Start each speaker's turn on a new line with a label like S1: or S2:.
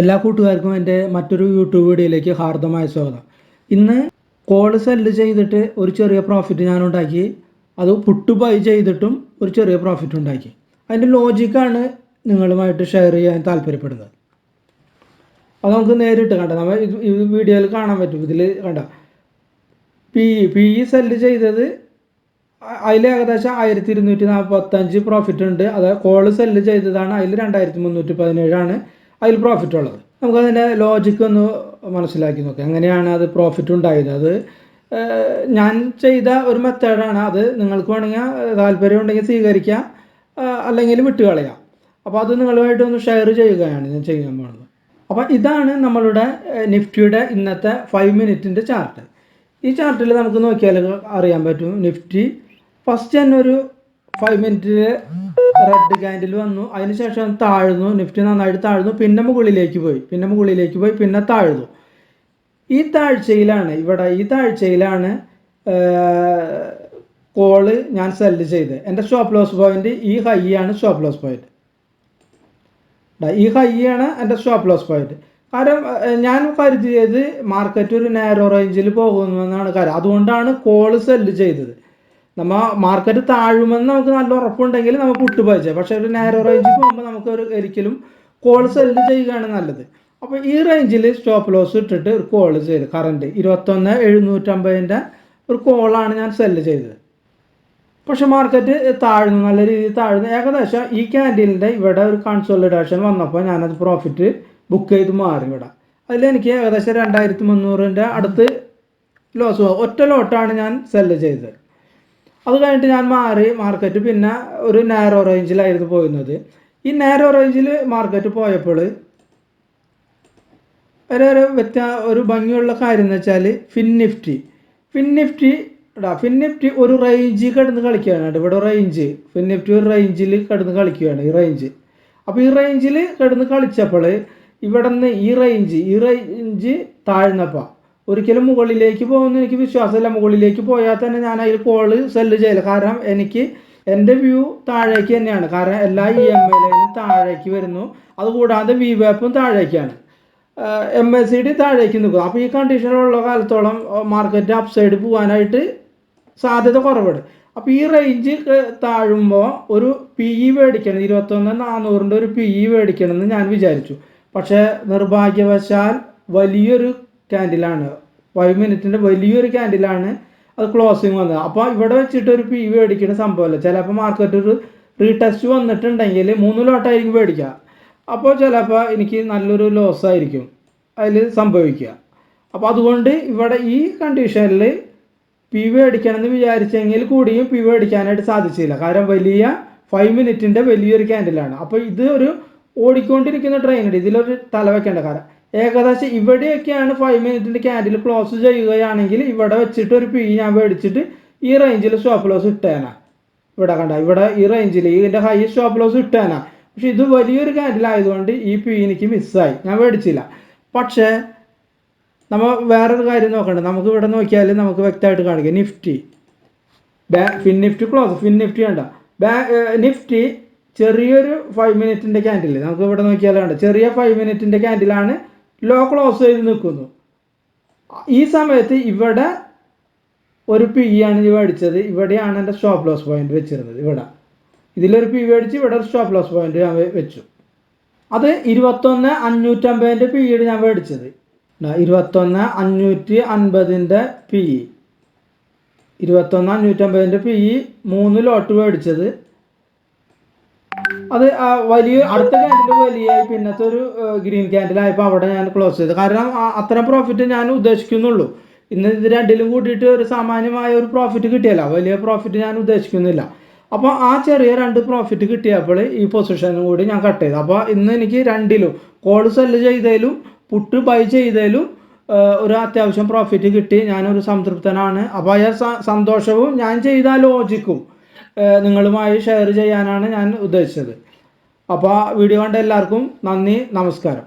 S1: എല്ലാ കൂട്ടുകാർക്കും എൻ്റെ മറ്റൊരു യൂട്യൂബ് വീഡിയോയിലേക്ക് ഹാർദമായ സ്വാഗതം. ഇന്ന് കോൾ സെല്ല് ചെയ്തിട്ട് ഒരു ചെറിയ പ്രോഫിറ്റ് ഞാൻ ഉണ്ടാക്കി. അത് പുട്ട് ബൈ ചെയ്തിട്ടും ഒരു ചെറിയ പ്രോഫിറ്റ് ഉണ്ടാക്കി. അതിൻ്റെ ലോജിക്കാണ് നിങ്ങളുമായിട്ട് ഷെയർ ചെയ്യാൻ താല്പര്യപ്പെടുന്നത്. അത് നമുക്ക് നേരിട്ട് കണ്ട നമ്മൾ ഇത് വീഡിയോയിൽ കാണാൻ പറ്റും. ഇതിൽ കണ്ട പി ഇ സെല്ല് ചെയ്തത് അതിൽ ഏകദേശം 1245 പ്രോഫിറ്റ് ഉണ്ട്. അത് കോൾ സെല്ല് ചെയ്തതാണ്, അതിൽ 2317 അതിൽ പ്രോഫിറ്റ് ഉള്ളത്. നമുക്കതിൻ്റെ ലോജിക്ക് ഒന്ന് മനസ്സിലാക്കി നോക്കാം, എങ്ങനെയാണ് അത് പ്രോഫിറ്റ് ഉണ്ടായത്. അത് ഞാൻ ചെയ്ത ഒരു മെത്തേഡാണ്. അത് നിങ്ങൾക്ക് വേണമെങ്കിൽ താല്പര്യം ഉണ്ടെങ്കിൽ സ്വീകരിക്കാം, അല്ലെങ്കിൽ വിട്ടുകളയാം. അപ്പോൾ അത് നിങ്ങളുമായിട്ട് ഒന്ന് ഷെയർ ചെയ്യുകയാണ് ഞാൻ ചെയ്യാൻ പോകുന്നത്. അപ്പോൾ ഇതാണ് നമ്മളുടെ നിഫ്റ്റിയുടെ ഇന്നത്തെ 5 മിനിറ്റിൻ്റെ ചാർട്ട്. ഈ ചാർട്ടിൽ നമുക്ക് നോക്കിയാൽ അറിയാൻ പറ്റും, നിഫ്റ്റി ഫസ്റ്റ് തന്നെ ഒരു 5 മിനിറ്റിൽ റെഡ് ക്യാൻഡിൽ വന്നു. അതിനുശേഷം താഴ്ന്നു, നിഫ്റ്റി നന്നായിട്ട് താഴ്ന്നു, പിന്നെ മുകളിലേക്ക് പോയി, പിന്നെ താഴ്ന്നു. ഈ താഴ്ചയിലാണ് കോള് ഞാൻ സെല്ല് ചെയ്ത്. എൻ്റെ സ്റ്റോപ്പ് ലോസ് പോയിന്റ് ഈ ഹൈ ആണ്. സ്റ്റോപ്പ് ലോസ് പോയിന്റ് ഈ ഹൈ ആണ് എൻ്റെ സ്റ്റോപ്പ് ലോസ് പോയിന്റ്. കാരണം ഞാൻ കരുതിയത് മാർക്കറ്റ് ഒരു നാരോ റേഞ്ചിൽ പോകുമെന്നാണ് കാര്യം. അതുകൊണ്ടാണ് കോള് സെല്ല് ചെയ്തത്. നമ്മൾ മാർക്കറ്റ് താഴുമെന്ന് നമുക്ക് നല്ല ഉറപ്പുണ്ടെങ്കിൽ നമുക്ക് പുട്ട് ബൈ ചെയ്യാം. പക്ഷേ ഒരു നാരോ റേഞ്ചിൽ പോകുമ്പോൾ നമുക്ക് ഒരിക്കലും കോൾ സെല്ല് ചെയ്യുകയാണ് നല്ലത്. അപ്പോൾ ഈ റേഞ്ചിൽ സ്റ്റോപ്പ് ലോസ് ഇട്ടിട്ട് ഒരു കോൾ ചെയ്ത് കറണ്ട് 21,750 ഒരു കോളാണ് ഞാൻ സെല്ല് ചെയ്തത്. പക്ഷെ മാർക്കറ്റ് താഴ്ന്നു, നല്ല രീതിയിൽ താഴ്ന്നു. ഏകദേശം ഈ ക്യാൻഡിലിൻ്റെ ഇവിടെ ഒരു കൺസോളിഡേഷൻ വന്നപ്പോൾ ഞാനത് പ്രോഫിറ്റ് ബുക്ക് ചെയ്ത് മാറി. ഇവിടെ അതിലെനിക്ക് ഏകദേശം 2300 അടുത്ത് ലോസ്. ഒറ്റ ലോട്ടാണ് ഞാൻ സെല്ല് ചെയ്തത്. അത് കഴിഞ്ഞിട്ട് ഞാൻ മാറി. മാർക്കറ്റ് പിന്നെ ഒരു നാരോ റേഞ്ചിലായിരുന്നു പോയിരുന്നത്. ഈ നാരോ റേഞ്ചിൽ മാർക്കറ്റ് പോയപ്പോൾ ഒരു ഭംഗിയുള്ള കാര്യം എന്ന് വെച്ചാൽ ഫിൻ നിഫ്റ്റി ഒരു റേഞ്ച് കിടന്ന് കളിക്കുകയാണ്. ഇവിടെ റേഞ്ച് ഫിൻ നിഫ്റ്റി ഒരു റേഞ്ചിൽ കിടന്ന് കളിക്കുകയാണ്, ഈ റേഞ്ച്. അപ്പോൾ ഈ റേഞ്ചിൽ കിടന്ന് കളിച്ചപ്പോൾ ഇവിടെ നിന്ന് ഈ റേഞ്ച് താഴ്ന്നപ്പോൾ ഒരിക്കലും മുകളിലേക്ക് പോകുമെന്ന് എനിക്ക് വിശ്വാസമില്ല. മുകളിലേക്ക് പോയാൽ തന്നെ ഞാൻ അതിൽ കോള് സെല്ല് ചെയ്യില്ല. കാരണം എൻ്റെ വ്യൂ താഴേക്ക് തന്നെയാണ്. കാരണം എല്ലാ EMA താഴേക്ക് വരുന്നു. അതുകൂടാതെ VWAP താഴേക്കാണ്, MACD താഴേക്ക് നിൽക്കും. അപ്പോൾ ഈ കണ്ടീഷനിലുള്ള കാലത്തോളം മാർക്കറ്റ് അപ്സൈഡ് പോകാനായിട്ട് സാധ്യത കുറവുണ്ട്. അപ്പോൾ ഈ റേഞ്ച് താഴുമ്പോൾ ഒരു PE മേടിക്കണം, 21,400 ഒരു PE മേടിക്കണമെന്ന് ഞാൻ വിചാരിച്ചു. പക്ഷേ നിർഭാഗ്യവശാൽ വലിയൊരു ക്യാൻഡിലാണ്, 5 മിനിറ്റിൻ്റെ വലിയൊരു ക്യാൻഡിലാണ് അത് ക്ലോസിങ് വന്നത്. അപ്പോൾ ഇവിടെ വെച്ചിട്ട് ഒരു PE മേടിക്കുന്ന സംഭവമല്ല. ചിലപ്പോൾ മാർക്കറ്റ് ഒരു റീടെസ്റ്റ് വന്നിട്ടുണ്ടെങ്കിൽ 3 ലോട്ടായിരിക്കും മേടിക്കുക. അപ്പോൾ ചിലപ്പോൾ എനിക്ക് നല്ലൊരു ലോസ് ആയിരിക്കും അതിൽ സംഭവിക്കുക. അപ്പോൾ അതുകൊണ്ട് ഇവിടെ ഈ കണ്ടീഷനിൽ PE മേടിക്കണമെന്ന് വിചാരിച്ചെങ്കിൽ കൂടിയും PE മേടിക്കാനായിട്ട് സാധിച്ചില്ല. കാരണം വലിയ 5 മിനിറ്റിൻ്റെ വലിയൊരു ക്യാൻഡിലാണ്. അപ്പോൾ ഇത് ഒരു ഓടിക്കൊണ്ടിരിക്കുന്ന ട്രെയിനുണ്ട്, ഇതിലൊരു തല വെക്കേണ്ട. കാരണം ഏകദേശം ഇവിടെയൊക്കെയാണ് 5 മിനിറ്റിൻ്റെ ക്യാൻഡിൽ ക്ലോസ് ചെയ്യുകയാണെങ്കിൽ ഇവിടെ വെച്ചിട്ട് ഒരു PE ഞാൻ മേടിച്ചിട്ട് ഈ റേഞ്ചിൽ സ്റ്റോപ്പ് ലോസ് ഇട്ടേനാ. ഇവിടെ കണ്ട, ഇവിടെ ഈ റേഞ്ചിൽ ഇതിൻ്റെ ഹൈ സ്റ്റോപ്പ് ലോസ് ഇട്ടേനാ. പക്ഷെ ഇത് വലിയൊരു ക്യാൻഡിലായതുകൊണ്ട് ഈ PE എനിക്ക് മിസ്സായി, ഞാൻ മേടിച്ചില്ല. പക്ഷേ നമ്മൾ വേറൊരു കാര്യം നോക്കണ്ട. നമുക്ക് ഇവിടെ നോക്കിയാൽ നമുക്ക് വ്യക്തമായിട്ട് കാണിക്കാം. ഫിൻ നിഫ്റ്റി കണ്ട, നിഫ്റ്റി ചെറിയൊരു 5 മിനിറ്റിൻ്റെ ക്യാൻഡിൽ നമുക്ക് ഇവിടെ നോക്കിയാൽ കണ്ട, ചെറിയ 5 മിനിറ്റിൻ്റെ ക്യാൻഡിലാണ് ലോ ക്ലോസ് ചെയ്ത് നിൽക്കുന്നു. ഈ സമയത്ത് ഇവിടെ ഒരു PE ആണ് മേടിച്ചത്. ഇവിടെയാണ് എൻ്റെ സ്റ്റോപ്പ് ലോസ് പോയിന്റ് വെച്ചിരുന്നത്. ഇതിലൊരു PE മേടിച്ച് ഇവിടെ ഒരു സ്റ്റോപ്പ് ലോസ് പോയിന്റ് ഞാൻ വെച്ചു. അത് 21,550 PE ഞാൻ മേടിച്ചത്. 21,550 PE, 21,550 PE 3 ലോട്ട് മേടിച്ചത്. അത് വലിയ അടുത്ത ക്യാൻഡിൽ വലിയായി, പിന്നത്തെ ഒരു ഗ്രീൻ ക്യാൻഡിലായപ്പോൾ അവിടെ ഞാൻ ക്ലോസ് ചെയ്തു. കാരണം അത്ര പ്രോഫിറ്റ് ഞാൻ ഉദ്ദേശിക്കുന്നുള്ളൂ. ഇന്ന് ഇത് രണ്ടിലും കൂട്ടിയിട്ട് ഒരു സാമാന്യമായ ഒരു പ്രോഫിറ്റ് കിട്ടിയല്ല, വലിയ പ്രോഫിറ്റ് ഞാൻ ഉദ്ദേശിക്കുന്നില്ല. അപ്പോൾ ആ ചെറിയ 2 പ്രോഫിറ്റ് കിട്ടിയപ്പോൾ ഈ പൊസിഷനും കൂടി ഞാൻ കട്ട് ചെയ്തു. അപ്പോൾ ഇന്ന് എനിക്ക് രണ്ടിലും കോൾ സെല്ല് ചെയ്തതിലും പുട്ട് ബൈ ചെയ്തതിലും ഒരു അത്യാവശ്യം പ്രോഫിറ്റ് കിട്ടി. ഞാനൊരു സംതൃപ്തനാണ്. അപ്പോൾ ആ സന്തോഷവും ഞാൻ ചെയ്ത ലോജിക്കും നിങ്ങളുമായി ഷെയർ ചെയ്യാനാണ് ഞാൻ ഉദ്ദേശിച്ചത്. അപ്പോൾ വീഡിയോ കണ്ട എല്ലാവർക്കും നന്ദി, നമസ്കാരം.